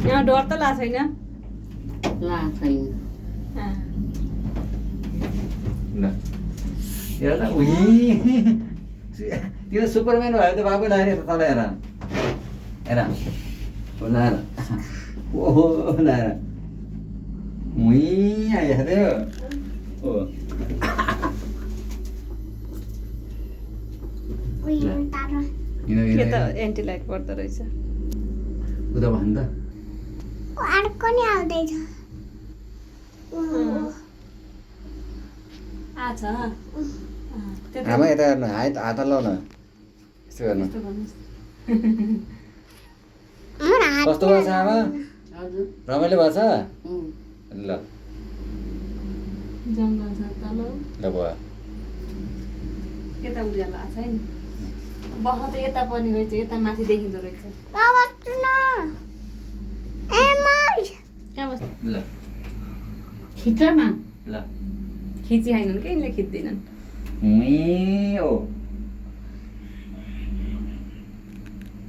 यहाँ डर त ला छैन ला छैन ल हेर त उही त्यो सुपरम्यान भयो त बाबु लाएर तल हेर हेर लाएर ओहो लाएर उही आइहाल्यो ओ के त एन्टी लाइट पर्दो रहेछ उता भन् त अर्को नि आउँदैछ आछ आमा यता हेर्नु हात लाउ न यस्तो गर्नु कस्तो भएको छ आमा हजुर रमाइलो भएको छ ल जङ्गल छ तल ल भयो यता उज्यालो आछ है नि बह त यता पनि रहेछ यता माथि देखिँदो रहेछ कहाँ बस्छ ल खिच न ल खिचिहाइनन् कि यिनले खिच्दैनन् उही ओ